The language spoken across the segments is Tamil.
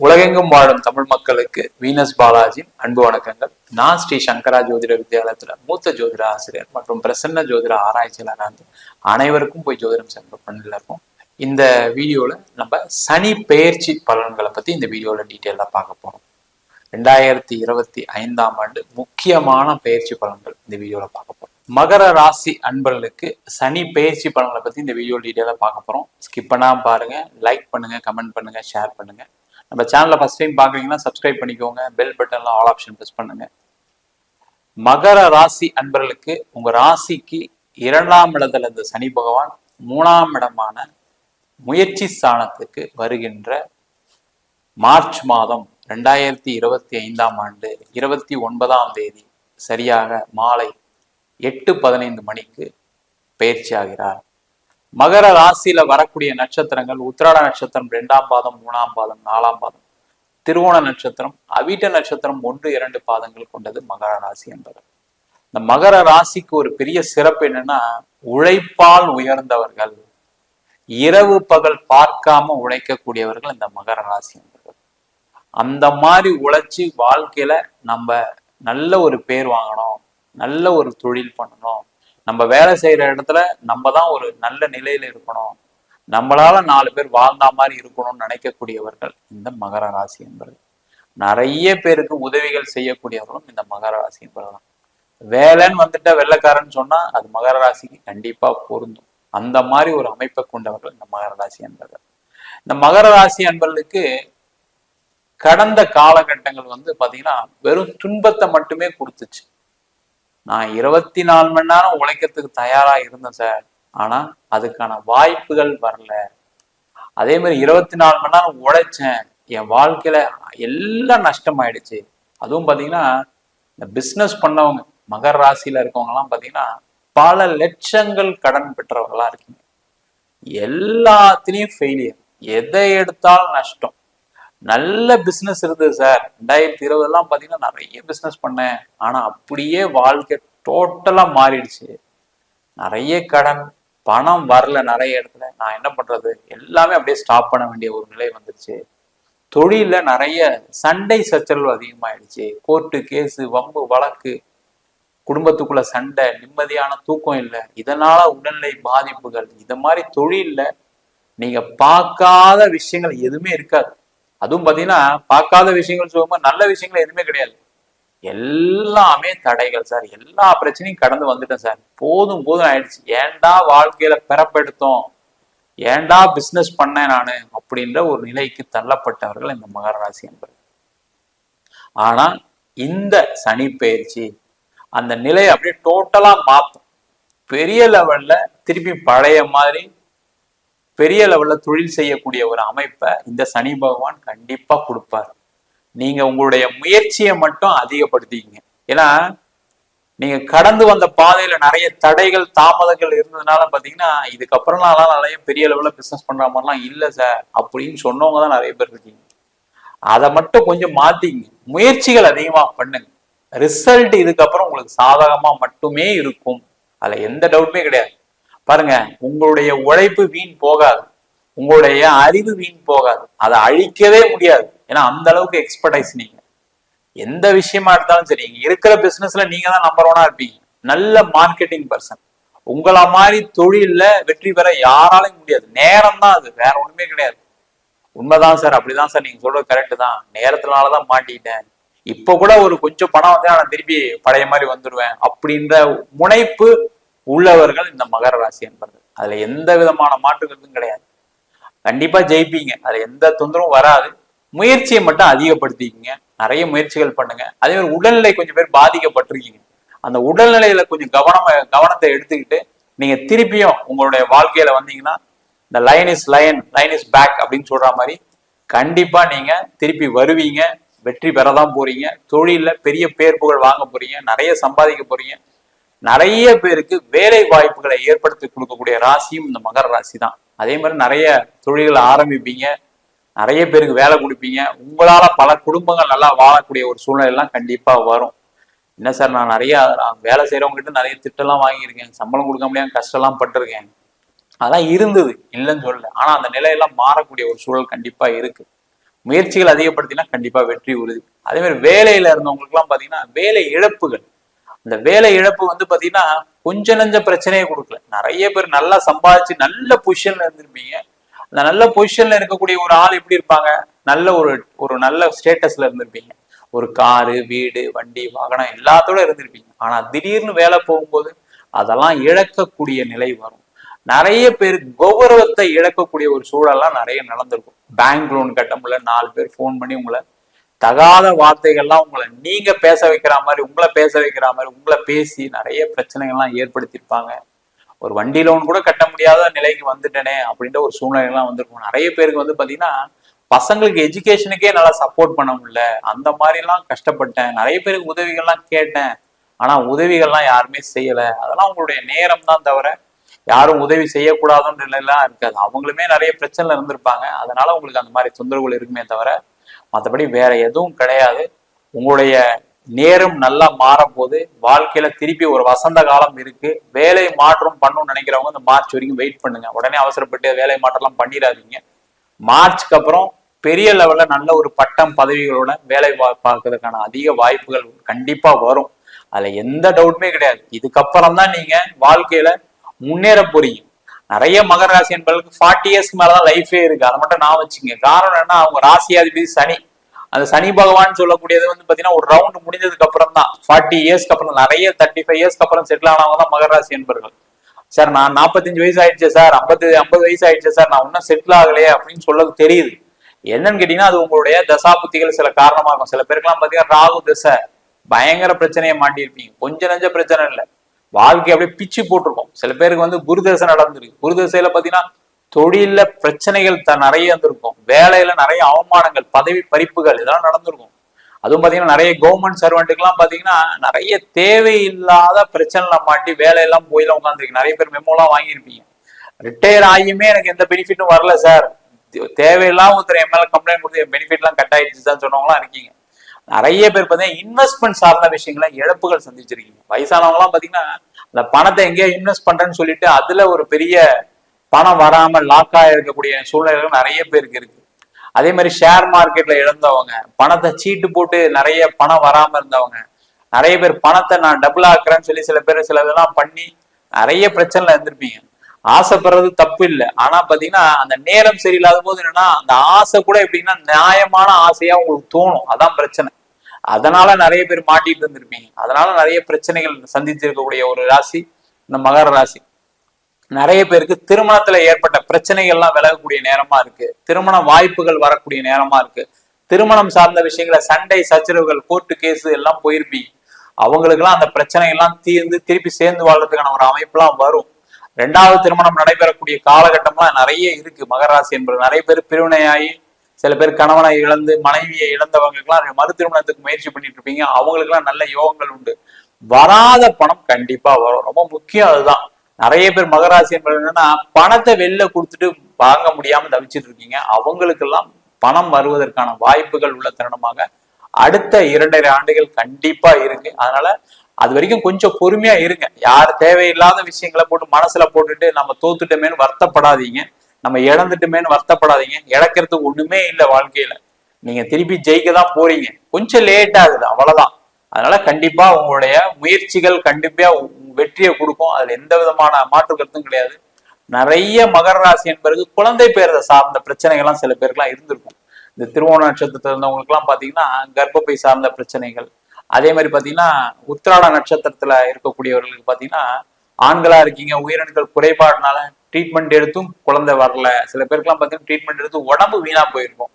உலகெங்கும் வாழும் தமிழ் மக்களுக்கு வீனஸ் பாலாஜியின் அன்பு வணக்கங்கள். நான் ஸ்ரீ சங்கரா ஜோதிட வித்யாலயத்துல மூத்த ஜோதிட ஆசிரியர் மற்றும் பிரசன்ன ஜோதிட ஆராய்ச்சியாளர். அனைவருக்கும் போய் ஜோதிடம் சென்ற பண்ணில இருக்கும். இந்த வீடியோல நம்ம சனி பெயர்ச்சி பலன்களை பத்தி இந்த வீடியோல டீட்டெயிலா பார்க்க போறோம். 2025ஆம் ஆண்டு முக்கியமான பெயர்ச்சி பலன்கள் இந்த வீடியோல பார்க்க போறோம். மகர ராசி அன்பர்களுக்கு சனி பெயர்ச்சி பலன்களை பத்தி இந்த வீடியோ டீட்டெயிலா பார்க்க போறோம். ஸ்கிப் பண்ணாம பாருங்க, லைக் பண்ணுங்க, கமெண்ட் பண்ணுங்க, ஷேர் பண்ணுங்க. நம்ம சேனலை ஃபர்ஸ்ட் டைம் பார்க்குறீங்கன்னா சப்ஸ்கிரைப் பண்ணிக்கோங்க, பெல் பட்டன்ல ஆல் ஆப்ஷன் ப்ரெஸ் பண்ணுங்க. மகர ராசி அன்பர்களுக்கு உங்க ராசிக்கு 2ஆம் இடத்துல இருந்த சனி பகவான் 3ஆம் இடமான முயற்சி ஸ்தானத்துக்கு வருகின்ற மார்ச் மாதம் 2025ஆம் ஆண்டு 29ஆம் தேதி சரியாக மாலை 8:15 மணிக்கு பயிற்சி ஆகிறார். மகர ராசியில வரக்கூடிய நட்சத்திரங்கள் உத்திராட நட்சத்திரம் 2ஆம் பாதம், 3ஆம் பாதம், 4ஆம் பாதம், திருவோண நட்சத்திரம், அவிட்ட நட்சத்திரம் 1, 2 பாதங்கள் கொண்டது மகர ராசி என்பது. இந்த மகர ராசிக்கு ஒரு பெரிய சிறப்பு என்னன்னா, உழைப்பால் உயர்ந்தவர்கள், இரவு பகல் பார்க்காம உழைக்கக்கூடியவர்கள் இந்த மகர ராசி என்பது. அந்த மாதிரி உழைச்சி வாழ்க்கையில நம்ம நல்ல ஒரு பேர் வாங்கணும், நல்ல ஒரு தொழில் பண்ணணும், நம்ம வேலை செய்யற இடத்துல நம்ம தான் ஒரு நல்ல நிலையில இருக்கணும், நம்மளால 4 பேர் வாழ்ந்தா மாதிரி இருக்கணும்னு நினைக்கக்கூடியவர்கள் இந்த மகர ராசி என்பது. நிறைய பேருக்கு உதவிகள் செய்யக்கூடியவர்களும் இந்த மகர ராசி என்பதுதான். வேலைன்னு வந்துட்டா வெள்ளைக்காரன்னு சொன்னா அது மகர ராசிக்கு கண்டிப்பா பொருந்தும். அந்த மாதிரி ஒரு அமைப்பை கொண்டவர்கள் இந்த மகர ராசி என்பது. இந்த மகர ராசி என்பவர்களுக்கு கடந்த காலகட்டங்கள் பாத்தீங்கன்னா வெறும் துன்பத்தை மட்டுமே கொடுத்துச்சு. நான் 24 மணி நேரம் உழைக்கிறதுக்கு தயாரா இருந்தேன் சார், ஆனா அதுக்கான வாய்ப்புகள் வரல. அதே மாதிரி 24 மணி நேரம் உழைச்சேன், என் வாழ்க்கையில எல்லாம் நஷ்டமாயிடுச்சு. அதுவும் பாத்தீங்கன்னா இந்த பிசினஸ் பண்ணவங்க மகர ராசியில இருக்கவங்க எல்லாம் பாத்தீங்கன்னா பல லட்சங்கள் கடன் பெற்றவர்களா இருக்கீங்க. எல்லாத்துலயும் ஃபெயிலியர், எதை எடுத்தாலும் நஷ்டம். நல்ல பிசினஸ் இருந்தது சார், 2020 பாத்தீங்கன்னா நிறைய பிசினஸ் பண்ணேன், ஆனா அப்படியே வாழ்க்கை டோட்டலா மாறிடுச்சு. நிறைய கடன், பணம் வரல நிறைய இடத்துல. நான் என்ன பண்றது, எல்லாமே அப்படியே ஸ்டாப் பண்ண வேண்டிய ஒரு நிலை வந்துருச்சு. தொழில நிறைய சண்டை சச்சரவு அதிகமாயிடுச்சு. கோர்ட்டு கேஸு, வம்பு வழக்கு, குடும்பத்துக்குள்ள சண்டை, நிம்மதியான தூக்கம் இல்லை, இதனால உடல்நிலை பாதிப்புகள். இத மாதிரி தொழில்ல நீங்க பார்க்காத விஷயங்கள் எதுவுமே இருக்காது. அதுவும் பாத்தீங்கன்னா பார்க்காத விஷயங்கள் சொல்லும்போது நல்ல விஷயங்கள் எதுவுமே கிடையாது, எல்லாமே தடைகள் சார். எல்லா பிரச்சனையும் கடந்து வந்துட்டேன் சார், போதும் போதும் ஆயிடுச்சு, ஏன்டா வாழ்க்கையில பிறப்பெடுத்தோம், ஏன்டா பிசினஸ் பண்ணேன் நானு அப்படின்ற ஒரு நிலைக்கு தள்ளப்பட்டவர்கள் இந்த மகர ராசி என்பது. ஆனா இந்த சனி பெயர்ச்சி அந்த நிலையை அப்படியே டோட்டலா மாத்தும். பெரிய லெவல்ல திருப்பி பழைய மாதிரி பெரிய லெவல்ல தொழில் செய்யக்கூடிய ஒரு அமைப்பை இந்த சனி பகவான் கண்டிப்பா கொடுப்பார். நீங்க உங்களுடைய முயற்சியை மட்டும் அதிகப்படுத்திக்கங்க. ஏன்னா நீங்க கடந்து வந்த பாதையில நிறைய தடைகள் தாமதங்கள் இருந்ததுனால பாத்தீங்கன்னா இதுக்கப்புறம் நான்லாம் நிறைய பெரிய லெவல்ல பிசினஸ் பண்ற மாதிரிலாம் இல்லை சார் அப்படின்னு சொன்னவங்க தான் நிறைய பேர் இருக்கீங்க. அதை மட்டும் கொஞ்சம் மாத்திங்க, முயற்சிகள் அதிகமா பண்ணுங்க. ரிசல்ட் இதுக்கப்புறம் உங்களுக்கு சாதகமா மட்டுமே இருக்கும், அதுல எந்த டவுட்டுமே கிடையாது. பாருங்க, உங்களுடைய உழைப்பு வீண் போகாது, உங்களுடைய அறிவு வீண் போகாது, அதை அழிக்கவே முடியாது. ஏன்னா அந்த அளவுக்கு எக்ஸ்பர்டைஸ் நீங்க. எந்த விஷயமா எடுத்தாலும் சரி, இங்க இருக்கிற பிசினஸ்ல நீங்க தான் நம்பர் 1 இருப்பீங்க. நல்ல மார்க்கெட்டிங் பர்சன். உங்கள மாதிரி தொழில்ல வெற்றி பெற யாராலையும் முடியாது. நேரம் தான் அது, வேற ஒண்ணுமே கிடையாது. உண்மைதான் சார், அப்படிதான் சார், நீங்க சொல்றது கரெக்ட் தான், நேரத்தினாலதான் மாட்டிட்டேன், இப்ப கூட ஒரு கொஞ்சம் பணம் வந்து நான் திருப்பி பழைய மாதிரி வந்துடுவேன் அப்படின்ற முனைப்பு உள்ளவர்கள் இந்த மகர ராசி என்பது. அதுல எந்த விதமான மாற்றுக்கிறதும் கிடையாது. கண்டிப்பா ஜெயிப்பீங்க, அதுல எந்த தொந்தரவும் வராது. முயற்சியை மட்டும் அதிகப்படுத்திக்கிங்க, நிறைய முயற்சிகள் பண்ணுங்க. அதே மாதிரி உடல்நிலை கொஞ்சம் பேர் பாதிக்கப்பட்டிருக்கீங்க, அந்த உடல்நிலையில கொஞ்சம் கவனத்தை எடுத்துக்கிட்டு நீங்க திருப்பியும் உங்களுடைய வாழ்க்கையில வந்தீங்கன்னா இந்த லைன் இஸ் பேக் அப்படின்னு சொல்ற மாதிரி கண்டிப்பா நீங்க திருப்பி வருவீங்க, வெற்றி பெறதான் போறீங்க. தொழில பெரிய பேர் புகழ் வாங்க போறீங்க, நிறைய சம்பாதிக்க போறீங்க. நிறைய பேருக்கு வேலை வாய்ப்புகளை ஏற்படுத்தி கொடுக்கக்கூடிய ராசியும் இந்த மகர ராசி தான். அதே மாதிரி நிறைய தொழில்களை ஆரம்பிப்பீங்க, நிறைய பேருக்கு வேலை கொடுப்பீங்க. உங்களால பல குடும்பங்கள் நல்லா வாழக்கூடிய ஒரு சூழ்நிலை எல்லாம் கண்டிப்பா வரும். என்ன சார், நான் வேலை செய்யறவங்க கிட்ட நிறைய திட்டம்லாம் வாங்கியிருக்கேன், சம்பளம் கொடுக்க முடியாம கஷ்டம்லாம் பட்டிருக்கேன், அதெல்லாம் இருந்தது, இல்லைன்னு சொல்லல. ஆனா அந்த நிலையெல்லாம் மாறக்கூடிய ஒரு சூழல் கண்டிப்பா இருக்கு. முயற்சிகள் அதிகப்படுத்தினா கண்டிப்பா வெற்றி உறுதி. அதே மாதிரி வேலையில இருந்தவங்களுக்கு எல்லாம் பாத்தீங்கன்னா வேலை இழப்புகள், இந்த வேலை இழப்பு வந்து பாத்தீங்கன்னா கொஞ்ச நஞ்ச பிரச்சனையே கொடுக்கல. நிறைய பேர் நல்லா சம்பாதிச்சு நல்ல பொசிஷன்ல இருந்திருப்பீங்க. அந்த நல்ல பொசிஷன்ல இருக்கக்கூடிய ஒரு ஆள் எப்படி இருப்பாங்க, நல்ல ஒரு நல்ல ஸ்டேட்டஸ்ல இருந்திருப்பீங்க. ஒரு காரு, வீடு, வண்டி, வாகனம் எல்லாத்தோட இருந்திருப்பீங்க. ஆனா திடீர்னு வேலை போகும்போது அதெல்லாம் இழக்கக்கூடிய நிலை வரும். நிறைய பேர் கௌரவத்தை இழக்கக்கூடிய ஒரு சூழல்லாம் நிறைய நடந்திருக்கும். பேங்க் லோன் கட்ட முடியல, 4 பேர் போன் பண்ணி உங்களை தகாத வார்த்தைகள்லாம் உங்களை நீங்க பேச வைக்கிற மாதிரி, உங்களை பேச வைக்கிற மாதிரி உங்களை பேசி நிறைய பிரச்சனைகள்லாம் ஏற்படுத்தியிருப்பாங்க. ஒரு வண்டி லோன் கூட கட்ட முடியாத நிலைக்கு வந்துட்டேனே அப்படின்ற ஒரு சூழ்நிலைகள்லாம் வந்திருக்கும். நிறைய பேருக்கு வந்து பாத்தீங்கன்னா பசங்களுக்கு எஜுகேஷனுக்கே நல்லா சப்போர்ட் பண்ண முடியல, அந்த மாதிரி எல்லாம் கஷ்டப்பட்டேன். நிறைய பேருக்கு உதவிகள்லாம் கேட்டேன், ஆனா உதவிகள்லாம் யாருமே செய்யல. அதெல்லாம் உங்களுடைய நேரம் தான் தவிர யாரும் உதவி செய்யக்கூடாதுன்ற நிலையெல்லாம் இருக்காது. அவங்களுமே நிறைய பிரச்சனைல இருந்திருப்பாங்க. அதனால உங்களுக்கு அந்த மாதிரி தொந்தரவுகள் இருக்குமே தவிர மற்றபடி வேற எதுவும் கிடையாது. உங்களுடைய நேரம் நல்லா மாறப்போது. வாழ்க்கையில திருப்பி ஒரு வசந்த காலம் இருக்கு. வேலை மாற்றம் பண்ணணும்னு நினைக்கிறவங்க இந்த மார்ச் வரைக்கும் வெயிட் பண்ணுங்க. உடனே அவசரப்பட்டு வேலை மாற்றம்லாம் பண்ணிடாதீங்க. மார்ச்க்கு அப்புறம் பெரிய லெவல்ல நல்ல ஒரு பட்டம் பதவிகளோட வேலை பார்க்கறதுக்கான அதிக வாய்ப்புகள் கண்டிப்பா வரும். அதுல எந்த டவுட்டுமே கிடையாது. இதுக்கப்புறம் தான் நீங்க வாழ்க்கையில முன்னேற போறீங்க. நிறைய மகர ராசி என்பவர்களுக்கு 40 இயர்ஸ்க்கு மேலதான் லைஃபே இருக்கு. அதை மட்டும் நான் வச்சுங்க. காரணம் என்ன, அவங்க ராசியாதிபதி சனி. அந்த சனி பகவான் சொல்லக்கூடியது வந்து பாத்தீங்கன்னா ஒரு ரவுண்ட் முடிஞ்சதுக்கு அப்புறம் தான், 40 இயர்ஸ்க்கு அப்புறம், நிறைய 35 இயர்ஸ்க்கு அப்புறம் செட்டில் ஆனவங்க தான் மகர ராசி என்பவர்கள். சார் நான் 45 வயசு ஆயிடுச்சு சார், 50 வயசு ஆயிடுச்சு சார், நான் இன்னும் செட்டில் ஆகலையே அப்படின்னு சொல்றது தெரியுது. என்னன்னு கேட்டீங்கன்னா அது உங்களுடைய தசாபுத்திகள் சில காரணமா இருக்கும். சில பேருக்குலாம் பாத்தீங்கன்னா ராகு தசை பயங்கர பிரச்சனையை மாட்டியிருப்பீங்க. கொஞ்சம் நஞ்ச பிரச்சனை இல்லை, வாழ்க்கை அப்படியே பிச்சு போட்டிருக்கோம். சில பேருக்கு வந்து குருதசை நடந்திருக்கு. குருதசையில பாத்தீங்கன்னா தொழில பிரச்சனைகள் நிறைய இருந்திருக்கும். வேலையில நிறைய அவமானங்கள், பதவி பறிப்புகள் இதெல்லாம் நடந்திருக்கும். அதுவும் பாத்தீங்கன்னா நிறைய கவர்மெண்ட் சர்வெண்ட்டுக்கு எல்லாம் பாத்தீங்கன்னா நிறைய தேவையில்லாத பிரச்சனைல மாட்டி வேலையெல்லாம் போயில உட்காந்துருக்கு. நிறைய பேர் மெமோலாம் வாங்கியிருப்பீங்க. ரிட்டையர் ஆகியுமே எனக்கு எந்த பெனிஃபிட்டும் வரல சார், தேவையில்லாம ஒருத்தர் என் மேல கம்ப்ளைண்ட் கொடுத்து பெனிஃபிட் எல்லாம் கட் ஆயிடுச்சு தான் சொன்னவங்களாம் இருக்கீங்க. நிறைய பேர் பார்த்தீங்கன்னா இன்வெஸ்ட்மெண்ட் சார்ந்த விஷயங்கள இழப்புகள் சந்திச்சிருக்கீங்க. வயசானவங்க எல்லாம் பாத்தீங்கன்னா அந்த பணத்தை எங்கேயோ இன்வெஸ்ட் பண்றேன்னு சொல்லிட்டு அதுல ஒரு பெரிய பணம் வராம லாக் இருக்கக்கூடிய சூழ்நிலைகள் நிறைய பேருக்கு இருக்கு. அதே மாதிரி ஷேர் மார்க்கெட்ல இழந்தவங்க, பணத்தை சீட்டு போட்டு நிறைய பணம் வராம இருந்தவங்க, நிறைய பேர் பணத்தை நான் டபுள் ஆக்குறேன்னு சொல்லி சில பேர் சில இதெல்லாம் பண்ணி நிறைய பிரச்சனைல இருந்திருப்பீங்க. ஆசைப்படுறது தப்பு இல்லை, ஆனா பாத்தீங்கன்னா அந்த நேரம் சரியில்லாத போது என்னன்னா அந்த ஆசை கூட எப்படின்னா நியாயமான ஆசையா உங்களுக்கு தோணும். அதான் பிரச்சனை. அதனால நிறைய பேர் மாட்டிட்டு இருந்திருப்பீங்க. அதனால நிறைய பிரச்சனைகள் சந்திச்சிருக்கக்கூடிய ஒரு ராசி இந்த மகர ராசி. நிறைய பேருக்கு திருமணத்துல ஏற்பட்ட பிரச்சனைகள்லாம் விலகக்கூடிய நேரமா இருக்கு. திருமண வாய்ப்புகள் வரக்கூடிய நேரமா இருக்கு. திருமணம் சார்ந்த விஷயங்கள சண்டை சச்சரவுகள் கோர்ட்டு கேஸ் எல்லாம் போயிருப்பீங்க. அவங்களுக்கு எல்லாம் அந்த பிரச்சனை எல்லாம் தீர்ந்து திருப்பி சேர்ந்து வாழ்றதுக்கான ஒரு அமைப்புலாம் வரும். 2வது திருமணம் நடைபெறக்கூடிய காலகட்டம்லாம் நிறைய இருக்கு. மகராசி என்பது நிறைய பேர் பிரிவினையாகி சில பேர் கணவனை இழந்து மனைவியை இழந்தவங்களுக்குலாம் மறு திருமணத்துக்கு முயற்சி பண்ணிட்டு இருப்பீங்க. அவங்களுக்குலாம் நல்ல யோகங்கள் உண்டு. வராத பணம் கண்டிப்பா வரும். ரொம்ப முக்கியம் அதுதான். நிறைய பேர் மகராசி என்பது என்னன்னா பணத்தை வெளில கொடுத்துட்டு வாங்க முடியாம தவிச்சிட்டு இருக்கீங்க. அவங்களுக்கெல்லாம் பணம் வருவதற்கான வாய்ப்புகள் உள்ள தருணமாக அடுத்த 2.5 ஆண்டுகள் கண்டிப்பா இருக்கு. அதனால அது வரைக்கும் கொஞ்சம் பொறுமையா இருங்க. யார் தேவையில்லாத விஷயங்களை போட்டு மனசுல போட்டுட்டு நம்ம தோத்துட்டோமேன்னு வருத்தப்படாதீங்க, நம்ம இழந்துட்டுமேன்னு வருத்தப்படாதீங்க. இழக்கிறதுக்கு ஒண்ணுமே இல்லை வாழ்க்கையில. நீங்க திருப்பி ஜெயிக்க தான் போறீங்க. கொஞ்சம் லேட் ஆகுது, அவ்வளவுதான். அதனால கண்டிப்பா உங்களுடைய முயற்சிகள் கண்டிப்பா வெற்றியை கொடுக்கும். அதுல எந்த விதமான மாற்று கருத்தும் கிடையாது. நிறைய மகர ராசி என்பதற்கு குழந்தை பேரை சார்ந்த பிரச்சனைகள்லாம் சில பேருக்குலாம் இருந்திருக்கும். இந்த திருவோண நட்சத்திரத்துல இருந்தவங்களுக்கு எல்லாம் பாத்தீங்கன்னா கர்ப்பப்பை சார்ந்த பிரச்சனைகள், அதே மாதிரி பாத்தீங்கன்னா உத்திராட நட்சத்திரத்துல இருக்கக்கூடியவர்களுக்கு பாத்தீங்கன்னா ஆண்களா இருக்கீங்க, உயிரணுக்கள் குறைபாடுனால ட்ரீட்மெண்ட் எடுத்தும் குழந்தை வரல. சில பேருக்குலாம் பாத்தீங்கன்னா ட்ரீட்மெண்ட் எடுத்து உடம்பு வீணா போயிருக்கும்.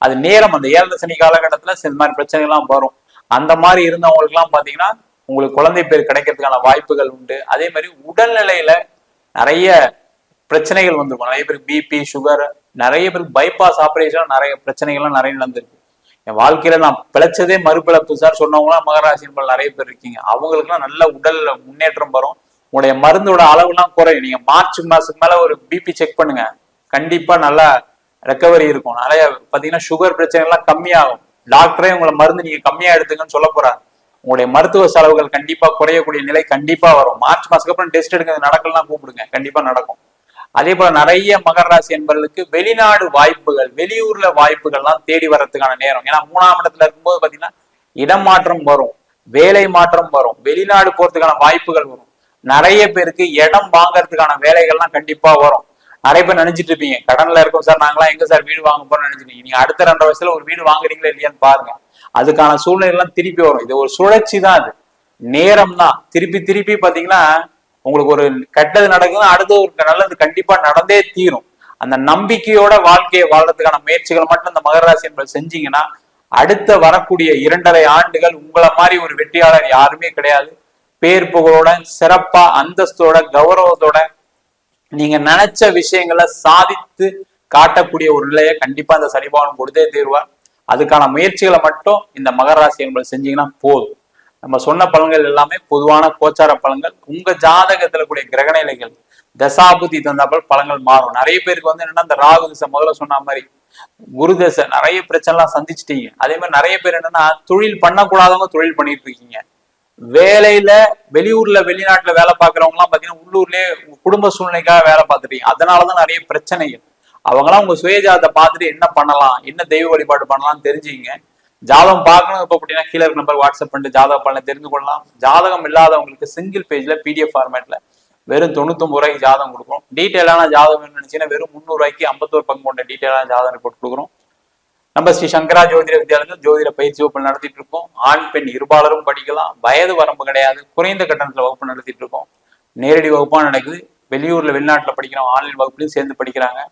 அது நேரம் அந்த 7 சனி காலகட்டத்துல இந்த மாதிரி பிரச்சனைகள்லாம் வரும். அந்த மாதிரி இருந்தவங்களுக்கு எல்லாம் பாத்தீங்கன்னா உங்களுக்கு குழந்தை பேர் கிடைக்கிறதுக்கான வாய்ப்புகள் உண்டு. அதே மாதிரி உடல்நிலையில நிறைய பிரச்சனைகள் வந்துருக்கும். நிறைய பேருக்கு பிபி சுகர், நிறைய பேருக்கு பைபாஸ் ஆபரேஷன், நிறைய பிரச்சனைகள்லாம் நிறைய நடந்திருக்கு. என் வாழ்க்கையில நான் பிழைச்சதே மறுபிழப்பு சார் சொன்னவங்களாம் மகராசி நிறைய பேர் இருக்கீங்க. அவங்களுக்குலாம் நல்ல உடல்ல முன்னேற்றம் வரும். உங்களுடைய மருந்தோட அளவுலாம் குறையும். நீங்க மார்ச் மாசத்துக்கு மேல ஒரு பிபி செக் பண்ணுங்க, கண்டிப்பா நல்லா ரெக்கவரி இருக்கும். நிறைய பாத்தீங்கன்னா சுகர் பிரச்சனை எல்லாம் கம்மியாகும். டாக்டரே உங்களை மருந்து நீங்க கம்மியா எடுத்துங்கன்னு சொல்ல போறாங்க. உங்களுடைய மருத்துவ செலவுகள் கண்டிப்பா குறையக்கூடிய நிலை கண்டிப்பா வரும். மார்ச் மாசத்துக்கு அப்புறம் டெஸ்ட் எடுக்க நடக்கலாம் கூப்பிடுங்க, கண்டிப்பா நடக்கும். அதே போல நிறைய மகர ராசி என்பவர்களுக்கு வெளிநாடு வாய்ப்புகள், வெளியூர்ல வாய்ப்புகள்லாம் தேடி வர்றதுக்கான நேரம். ஏன்னா 3ஆம் இடத்துல இருக்கும்போது பாத்தீங்கன்னா இடம் மாற்றம் வரும், வேலை மாற்றம் வரும், வெளிநாடு போறதுக்கான வாய்ப்புகள் வரும். நிறைய பேருக்கு இடம் வாங்கறதுக்கான வேலைகள்லாம் கண்டிப்பா வரும். நிறைய பேர் நினைச்சிட்டு இருப்பீங்க கடன்ல இருக்கோம் சார், நாங்களாம் எங்க சார் வீடு வாங்க போறோம்னு நினைச்சிருக்கீங்க. நீங்க அடுத்த 2 வருஷத்துல ஒரு வீடு வாங்குறீங்களா இல்லையான்னு பாருங்க. அதுக்கான சூழ்நிலை எல்லாம் திருப்பி வரும். இது ஒரு சுழற்சி தான், அது நேரம் தான். திருப்பி திருப்பி பாத்தீங்கன்னா உங்களுக்கு ஒரு கெட்டது நடக்குது, அடுத்து ஒரு நல்லது கண்டிப்பா நடந்தே தீரும். அந்த நம்பிக்கையோட வாழ்க்கையை வாழ்றதுக்கான முயற்சிகளை மட்டும் இந்த மகர ராசி என்பது செஞ்சீங்கன்னா அடுத்த வரக்கூடிய 2.5 ஆண்டுகள் உங்களை மாதிரி ஒரு வெற்றியாளர் யாருமே கிடையாது. பேர் புகழோட, சிறப்பா, அந்தஸ்தோட, கௌரவத்தோட நீங்க நினைச்ச விஷயங்களை சாதித்து காட்டக்கூடிய ஒரு நிலையை கண்டிப்பா இந்த சனி பகவான் கொடுத்தே தீர்வார். அதுக்கான முயற்சிகளை மட்டும் இந்த மகர ராசி என்பது செஞ்சீங்கன்னா போதும். நம்ம சொன்ன பலன்கள் எல்லாமே பொதுவான கோச்சார பலன்கள். உங்க ஜாதகத்துல கூடிய கிரகநிலைகள் தசாபுத்தி தந்தாப்பல் பலன்கள் மாறும். நிறைய பேருக்கு வந்து என்னன்னா இந்த ராகு திசை முதல்ல சொன்ன மாதிரி குரு தசை நிறைய பிரச்சனை எல்லாம் சந்திச்சிட்டீங்க. அதே மாதிரி நிறைய பேர் என்னன்னா தொழில் பண்ணக்கூடாதவங்க தொழில் பண்ணிட்டு இருக்கீங்க. வேலையில வெளியூர்ல வெளிநாட்டுல வேலை பார்க்கறவங்க எல்லாம் பாத்தீங்கன்னா உள்ளூர்லயே உங்க குடும்ப சூழ்நிலைக்காக வேலை பார்த்துட்டீங்க. அதனாலதான் நிறைய பிரச்சனைகள். அவங்களாம் உங்க சுயஜாதத்தை பார்த்துட்டு என்ன பண்ணலாம், என்ன தெய்வ வழிபாடு பண்ணலாம்னு தெரிஞ்சுங்க. ஜாதகம் பார்க்கணும் இப்போ அப்படின்னா கீழே இருக்க நம்பர் வாட்ஸ்அப் பண்ணிட்டு ஜாதக பலனை தெரிந்து கொள்ளலாம். ஜாதகம் இல்லாதவங்களுக்கு சிங்கிள் பேஜ்ல PDF ஃபார்மேட்ல வெறும் 99 ரூபாய்க்கு ஜாதகம் கொடுக்குறோம். டீட்டெயிலான ஜாதகம் நினைச்சீங்கன்னா வெறும் 300 ரூபாய்க்கு 51 பங்கு கொண்ட டீட்டெயிலான ஜாதகம் ரிப்போர்ட் கொடுக்குறோம். நம்ம ஸ்ரீ சங்கரா ஜோதிட வித்யாலயத்தில் ஜோதிட பயிற்சி வகுப்பு நடத்திட்டு இருக்கோம். ஆண் பெண் இருபாலரும் படிக்கலாம், வயது வரம்பு கிடையாது, குறைந்த கட்டணத்துல வகுப்பு நடத்திட்டு இருக்கோம். நேரடி வகுப்பா நடக்குது. வெளியூர்ல வெளிநாட்டுல படிக்கிறோம், ஆன்லைன் வகுப்புலையும் சேர்ந்து படிக்கிறாங்க.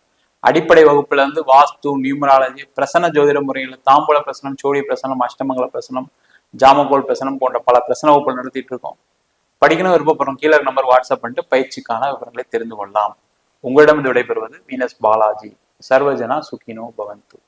அடிப்படை வகுப்புல இருந்து வாஸ்து, நியூமராலஜி, பிரசன்ன ஜோதிட முறைகள், தாம்பூல பிரசனம், சோழி பிரசனம், அஷ்டமங்கல பிரசனம், ஜாமகோல் பிரசனம் போன்ற பல பிரசன வகுப்புகள் நடத்திட்டு இருக்கோம். படிக்கணும் விருப்பப்படுறோம் கீழே நம்பர் வாட்ஸ்அப் பண்ணிட்டு பயிற்சிக்கான விவரங்களை தெரிந்து கொள்ளலாம். உங்களிடம் விடைபெறுவது வீனஸ் பாலாஜி. சர்வஜனா சுகினோ பவந்து.